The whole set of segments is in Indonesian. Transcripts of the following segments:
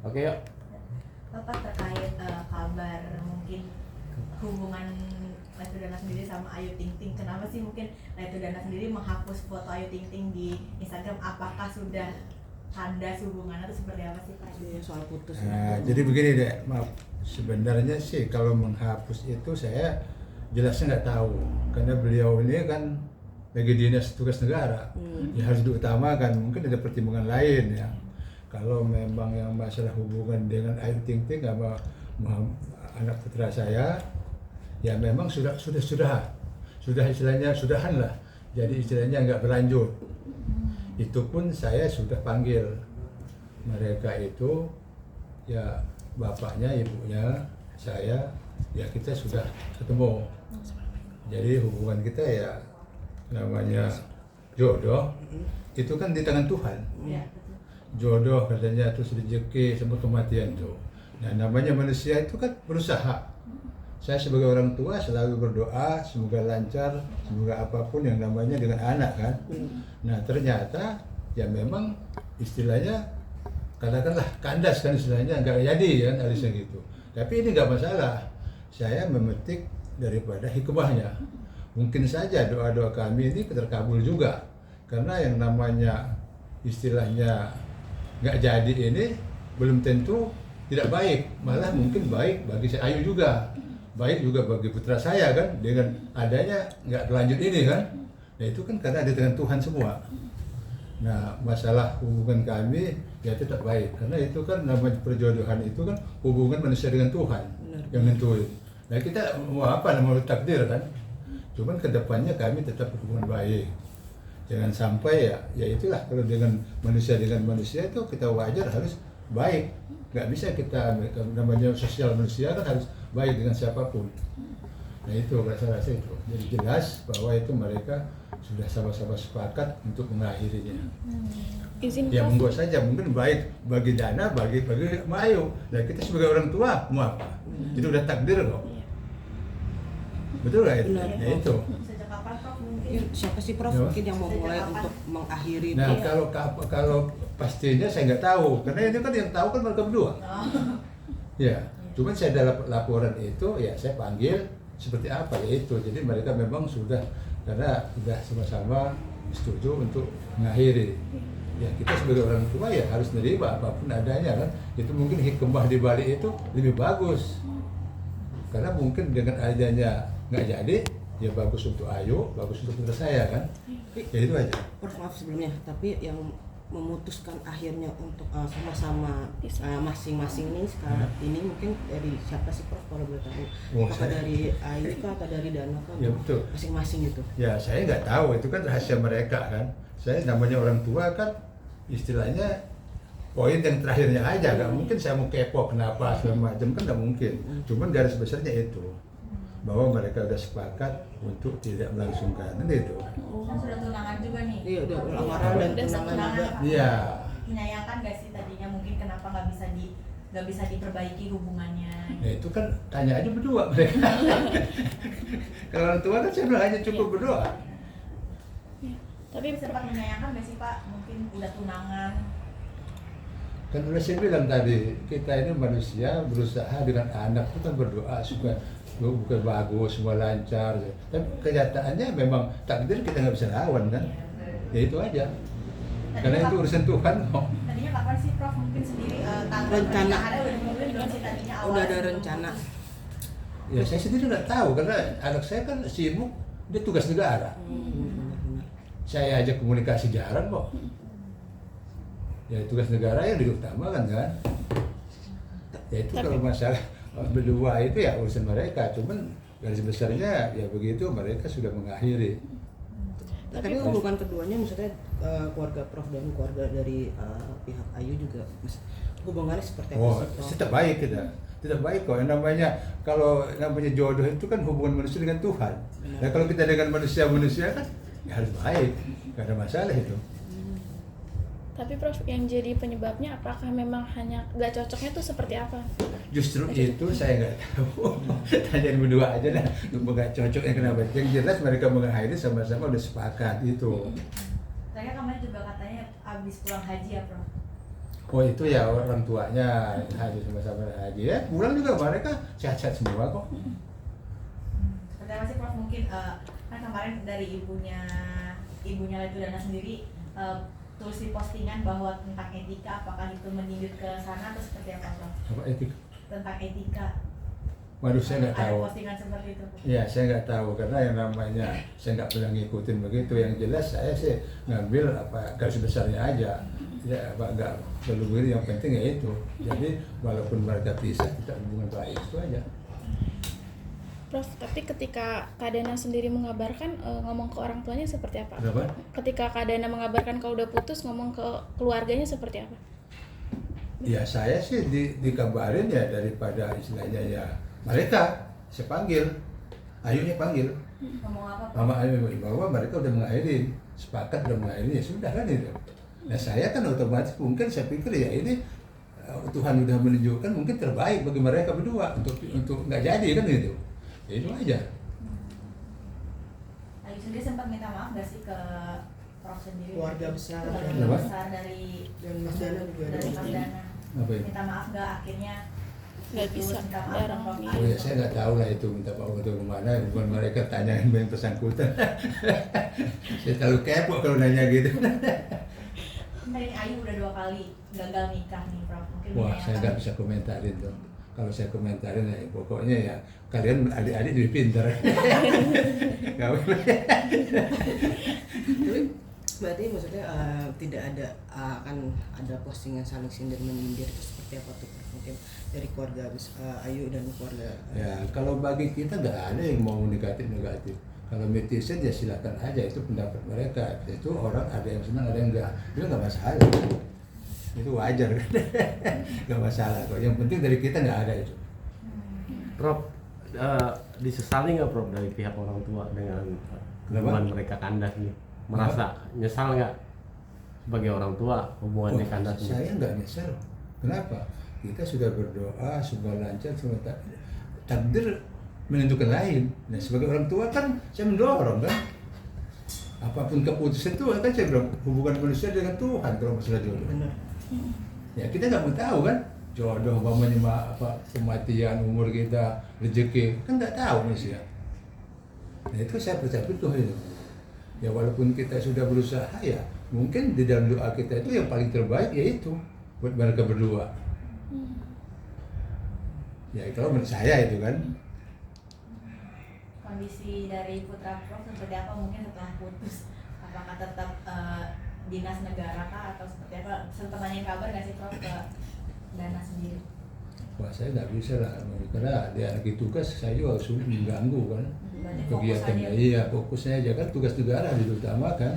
Oke yuk. Bapak terkait kabar mungkin hubungan Letudana sendiri sama Ayu Ting Ting, kenapa sih mungkin Letudana sendiri menghapus foto Ayu Ting Ting di Instagram? Apakah sudah kandas hubungan atau seperti apa sih Pak? Soal putus. Jadi begini deh, maaf. Sebenarnya sih kalau menghapus itu saya jelasnya nggak tahu, karena beliau ini kan lagi dinas tugas negara, ya harus diutamakan. Mungkin ada pertimbangan lain ya. Kalau memang yang masalah hubungan dengan Ayu Ting Ting sama anak putra saya, ya memang sudah istilahnya sudahan lah. Jadi istilahnya nggak berlanjut. Itu pun saya sudah panggil mereka itu, ya bapaknya, ibunya, saya, ya kita sudah ketemu. Jadi hubungan kita ya namanya jodoh, itu kan di tangan Tuhan. Ya, Jodoh katanya, terus rezeki sama kematian tuh. Nah namanya manusia itu kan berusaha. Saya sebagai orang tua selalu berdoa semoga lancar, semoga apapun yang namanya dengan anak kan. Nah ternyata ya memang istilahnya katakanlah kandas kan, istilahnya nggak jadi kan, alisnya gitu. Tapi ini nggak masalah. Saya memetik daripada hikmahnya. Mungkin saja doa-doa kami ini terkabul juga, karena yang namanya istilahnya nggak jadi ini belum tentu tidak baik, malah mungkin baik bagi si Ayu juga, baik juga bagi putra saya kan, dengan adanya nggak berlanjut ini kan. Nah itu kan karena ada dengan Tuhan semua. Nah masalah hubungan kami ya tetap baik, karena itu kan namanya perjodohan, itu kan hubungan manusia dengan Tuhan yang nentuin. Nah kita mau apa, mau takdir kan, cuman kedepannya kami tetap hubungan baik. Jangan sampai ya itulah, kalau dengan manusia itu kita wajar harus baik. Nggak bisa kita, namanya sosial manusia kan harus baik dengan siapapun. Nah itu rasa-rasa itu. Jadi jelas bahwa itu mereka sudah sama-sama sepakat untuk mengakhirinya. Izin Ya Prof. monggo saja, mungkin baik bagi Dana, bagi Ayu. Nah kita sebagai orang tua mau apa? Itu udah takdir kok. Betul nggak itu? Benar. Ya itu. sejak kapan Prof mungkin? Siapa sih Prof Ya. mungkin yang mau Sejak mulai kapan? untuk mengakhiri Nah itu? kalau pastinya saya nggak tahu, karena ini kan yang tahu kan mereka berdua. Oh. Ya, cuman saya dalam laporan itu ya saya panggil seperti apa ya itu. Jadi mereka memang sudah, karena sudah sama-sama setuju untuk mengakhiri. Ya kita sebagai orang tua ya harus menerima apapun adanya kan. Itu mungkin hikmah di balik itu lebih bagus. Karena mungkin dengan adanya nggak jadi, ya bagus untuk Ayu, bagus untuk putra saya kan. Ya itu aja. Prof maaf sebelumnya, tapi yang memutuskan akhirnya untuk sama-sama masing-masing ini sekarang ini mungkin dari siapa sih Prof kalau boleh tahu? Oh, Apakah saya- dari Ayu kah atau dari Dana kah? Ya, betul. Masing-masing itu. Ya saya nggak tahu, itu kan rahasia mereka kan. Saya namanya orang tua kan, istilahnya poin yang terakhirnya aja, nggak mungkin saya mau kepo kenapa segala macam, kan nggak mungkin. Cuman garis besarnya itu, bahwa mereka udah sepakat untuk tidak melangsungkan itu. Kan sudah tunangan juga nih. Iya udah lamaran dan Udah tunangan tunangan. juga. Iya. Menyayangkan gak sih tadinya mungkin kenapa nggak bisa diperbaiki hubungannya? Nah itu kan tanya aja berdua mereka. Kalau orang tua kan saya bilang hanya cukup berdoa. Tapi Tapi sempat menyayangkan gak sih Pak? Mungkin udah tunangan. Kan udah saya bilang tadi, kita ini manusia berusaha dengan anak itu kan berdoa supaya bukan bagus, semua lancar. Tapi kenyataannya memang takdir kita nggak bisa lawan kan. Ya itu aja. Karena itu urusan Tuhan kok. Tadinya kapan sih Prof mungkin sendiri tanggal Rencana. pernikahannya udah mungkin belum sih tadinya awal? Udah ada rencana. Ya saya sendiri nggak tahu, karena anak saya kan sibuk, dia tugas negara. Benar-benar. Saya aja komunikasi jarang kok. Ya tugas negara yang diutamakan kan. Ya itu kalau masalah berdua itu ya urusan mereka. Cuman garis besarnya ya begitu, mereka sudah mengakhiri. Tapi hubungan keduanya maksudnya keluarga Prof dan keluarga dari pihak Ayu juga hubungannya seperti apa Oh, sih Prof? tetap baik kita. Tetap baik kok. Yang namanya, kalau namanya jodoh itu kan hubungan manusia dengan Tuhan. Nah kalau kita dengan manusia kan ya harus baik. Gak ada masalah itu. Tapi Prof, yang jadi penyebabnya apakah memang hanya gak cocoknya tuh seperti apa? Justru itu saya nggak tahu. Tanyain berdua aja dah. Nggak cocoknya kenapa? Yang jelas mereka mengakhiri sama-sama udah sepakat itu. Saya kemarin juga katanya abis pulang haji ya Prof? Oh itu ya orang tuanya haji sama-sama haji ya, pulang juga mereka sehat-sehat semua kok. Seperti apa sih Prof? Mungkin kan kemarin dari ibunya Letudana sendiri tulis di postingan bahwa tentang etika, apakah itu menyindir ke sana atau seperti apa Prof? Apa etika? Tentang etika. Waduh saya nggak tahu. Ada postingan seperti itu. Ya saya nggak tahu karena yang namanya saya nggak pernah ngikutin begitu. Yang jelas saya sih ngambil garis besarnya aja. Ya nggak perlu begini, yang penting ya itu. Jadi walaupun mereka pisah kita hubungan baik itu aja. Prof, tapi ketika Kak Dana sendiri mengabarkan ngomong ke orang tuanya seperti apa? Kenapa? Ketika Kak Dana mengabarkan kalau udah putus, ngomong ke keluarganya seperti apa? Ya saya sih dikabarin ya daripada istilahnya ya mereka saya panggil, Ayunya panggil, Ngomong apa Prof? Mama Ayu bahwa mereka udah mengakhiri, sepakat udah mengakhiri ya sudah kan itu. Nah saya kan otomatis mungkin saya pikir ya ini Tuhan udah menunjukkan mungkin terbaik bagi mereka berdua untuk nggak jadi kan itu. Ya itu aja. Ayu sendiri sempat minta maaf nggak sih ke Prof sendiri? Keluarga besar. Keluarga Apa? besar dari Dan Mas Dana juga ada. Mas Dana. Apa itu? Minta maaf nggak akhirnya? Nggak bisa Minta maaf bareng ke Prof nih. Oh Ayu. ya saya nggak tahu lah itu minta maaf itu kemana, bukan mereka tanyain yang bersangkutan. Saya terlalu kepo kalau nanya gitu. Nah, ini Ayu udah 2 kali gagal nikah nih Prof. Mungkin Wah, saya menanyakan- nggak bisa komentarin tuh. Kalau saya komentarin ya pokoknya ya kalian adik-adik lebih pintar. Nggak boleh. Tapi berarti maksudnya tidak ada akan ada postingan saling sindir menyindir itu seperti apa tuh Prof? Mungkin dari keluarga Ayu dan keluarga Ya kalau bagi kita nggak ada yang mau negatif. Kalau netizen ya silakan aja, itu pendapat mereka. Itu orang ada yang senang ada yang enggak, itu nggak masalah. Itu wajar kan, nggak masalah kok. Yang penting dari kita nggak ada itu. Prof, disesali nggak Prof dari pihak orang tua dengan hubungan mereka kandas nih? Merasa nyesal nggak sebagai orang tua hubungannya kandas ini? Saya nggak nyesel. Kenapa? Kita sudah berdoa, semua lancar, semua takdir menentukan lain. Nah sebagai orang tua kan saya mendorong kan. Apapun keputusan itu kan saya bilang hubungan manusia dengan Tuhan kalau masalah jodoh. benar. Ya kita nggak mau tahu kan jodoh, umpamanya kematian, umur kita, rezeki kan nggak tahu manusia. Nah itu saya percaya betul itu. Ya walaupun kita sudah berusaha ya mungkin di dalam doa kita itu yang paling terbaik yaitu buat mereka berdua. Ya kalau menurut saya itu kan. Kondisi dari putra Prof seperti apa mungkin setelah putus? Apakah tetap dinas negara kah atau seperti apa? Sempat nanyain kabar nggak sih Prof ke Dana sendiri? Wah saya nggak bisa lah karena dia lagi tugas, saya juga harus mengganggu kan Berarti fokus kegiatannya. aja. Iya fokusnya aja kan tugas negara diutamakan.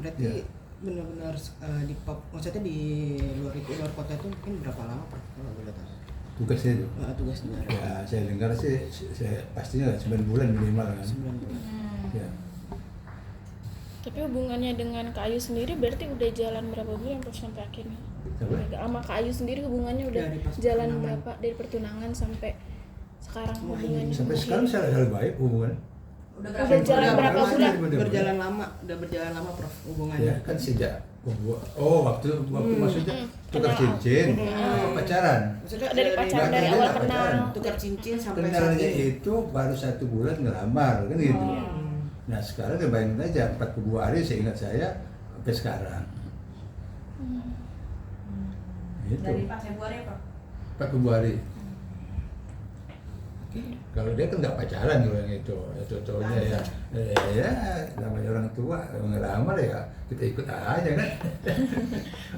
Berarti Ya. benar-benar maksudnya di luar kota itu mungkin berapa lama Prof kalau boleh tahu? Tugasnya itu. Tugas negara. Ya saya dengar sih saya pastinya 9 bulan minimal kan. 9 bulan. Ya. Tapi hubungannya dengan Kak Ayu sendiri berarti udah jalan berapa bulan Prof sampai akhirnya? Apa? Sama Kak Ayu sendiri hubungannya udah Dari pas jalan pertunangan. berapa dari pertunangan sampai sekarang Wah, hubungannya? Sampai sekarang saya selalu baik hubungan. Udah Udah berapa jalan bulan? berapa bulan? Udah berjalan lama Prof hubungannya. Ya kan sejak waktu maksudnya tukar Kenal. cincin, pacaran. Maksudnya Dari pacaran, dari Nggak awal pacaran. kenal. tukar cincin sampai saat Kenalnya ini. itu baru 1 bulan ngelamar kan gitu. Nah sekarang ya bayangin aja 42 hari seingat saya sampai sekarang. Gitu. Dari 4 Februari Prof? 42 hari. Kalau dia kan nggak pacaran kalau yang itu, ya cowoknya ya namanya orang tua ngelamar ya kita ikut aja kan.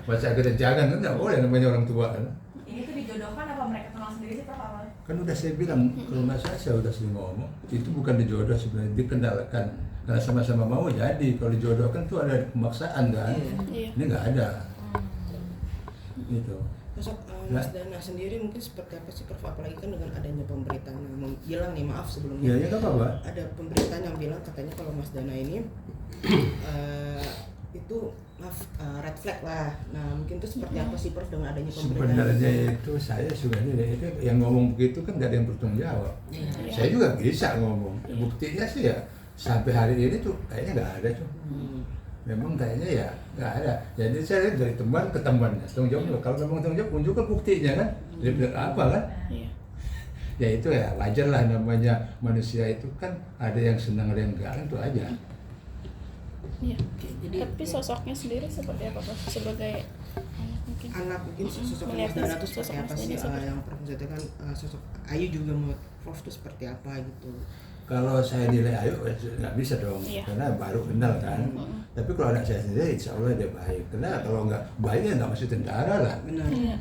Masa kita jangan kan nggak boleh namanya orang tua kan. Ini tuh dijodohkan apa mereka kenal sendiri sih Prof awalnya? Kan udah saya bilang kalau nggak saya udah sering ngomong itu bukan dijodoh sebenarnya dikendalikan karena sama-sama mau jadi. Kalau dijodohkan tuh ada pemaksaan kan. Iya. Ini nggak ada. Gitu. Sosok Mas Dana sendiri mungkin seperti apa sih Prof? Apalagi kan dengan adanya pemberitaan yang bilang nih maaf sebelumnya. Ya nggak apa-apa. Ada pemberitaan yang bilang katanya kalau Mas Dana ini itu red flag lah. Nah mungkin itu seperti apa sih Prof dengan adanya pemberitaan? Sebenarnya itu saya sebenarnya itu yang ngomong begitu kan nggak ada yang bertanggung jawab. Iya. Saya juga bisa ngomong. Buktinya sih ya sampai hari ini tuh kayaknya nggak ada tuh. memang kayaknya ya nggak ada. Jadi saya lihat dari teman ke teman, tanggung jawab. Kalau memang tanggung jawab, tunjukkan buktinya kan. Dia bilang apa kan? Iya. Ya itu ya wajar lah, namanya manusia itu kan ada yang senang ada yang enggak, kan itu aja. Iya. Jadi Tapi sosoknya sendiri seperti apa, Prof? Sebagai anak mungkin. anak mungkin sosok Mas Melihat Dana itu sosok seperti apa Mas sih? Dana seperti- Yang Prof kan sosok Ayu juga menurut Prof itu seperti apa gitu. Kalau saya nilai Ayu nggak bisa dong, Iya. karena baru kenal kan. Tapi kalau anak saya sendiri, insya Allah dia baik. Karena kalau nggak baik ya nggak masuk tentara lah. Benar. Iya.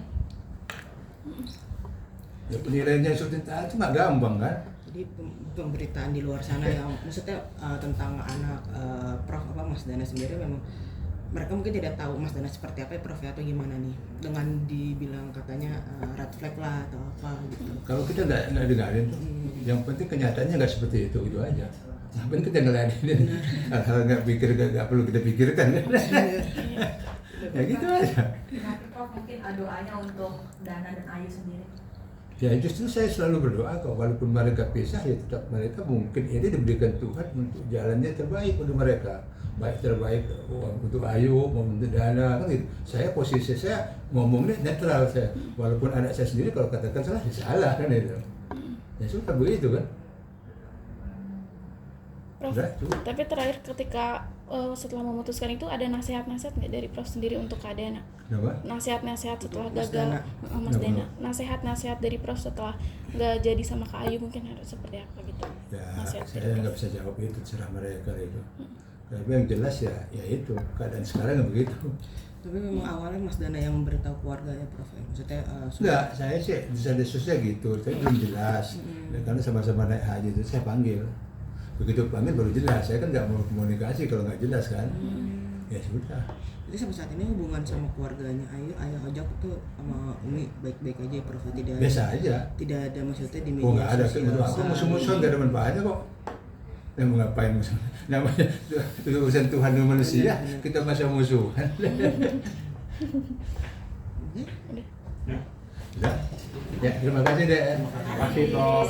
Ya, penilaiannya masuk tentara itu nggak gampang kan. Jadi pemberitaan di luar sana yang maksudnya tentang anak Prof Mas Dana sendiri memang mereka mungkin tidak tahu Mas Dana seperti apa ya Prof ya, atau gimana nih dengan dibilang katanya red flag lah atau apa gitu. Kalau kita nggak dengarin tuh, yang penting kenyataannya nggak seperti itu aja. Yang penting kita ngeladenin hal-hal nggak perlu kita pikirkan kan. Ya gitu aja. Nanti Prof mungkin doanya untuk Dana dan Ayu sendiri. Ya justru saya selalu berdoa kok, walaupun mereka pisah ya tetap mereka mungkin ini diberikan Tuhan untuk jalannya terbaik untuk mereka, baik terbaik untuk Ayu maupun untuk Dana kan gitu. Saya posisi saya ngomongnya netral saya, walaupun anak saya sendiri kalau katakan salah ya salah kan itu. Ya sudah begitu kan. Prof, Udah, cukup. tapi terakhir ketika setelah memutuskan itu ada nasihat-nasihat nggak dari Prof sendiri untuk Kak Dana? Kenapa? Nasihat-nasihat setelah Mas gagal, Dana. Mas Kenapa? Dana. Nasihat-nasihat dari Prof setelah nggak jadi sama Kak Ayu mungkin harus seperti apa gitu? Ya Nasihat dari saya Prof. nggak bisa jawab itu, terserah mereka itu. Tapi yang jelas ya itu keadaan sekarang nggak begitu. Tapi memang awalnya Mas Dana yang memberitahu keluarganya Prof ya. Maksudnya Enggak, saya sih desas-desusnya gitu, tapi belum jelas. Dan karena sama-sama naik haji itu saya panggil. Begitu panggil baru jelas. Saya kan nggak mau komunikasi kalau nggak jelas kan. Ya sudah. Jadi sampai saat ini hubungan sama keluarganya Ayah Ojak itu sama Umi baik-baik aja ya, Prof, tidak Biasa aja. tidak ada maksudnya di media Oh nggak ada, sosial, untuk aku musuh-musuhan nggak ada manfaatnya kok. Yang mau ngapain musuh? Namanya itu urusan Tuhan dan manusia, kita masa musuhan. Udah. Udah. Ya, terima kasih deh. Terima kasih Prof.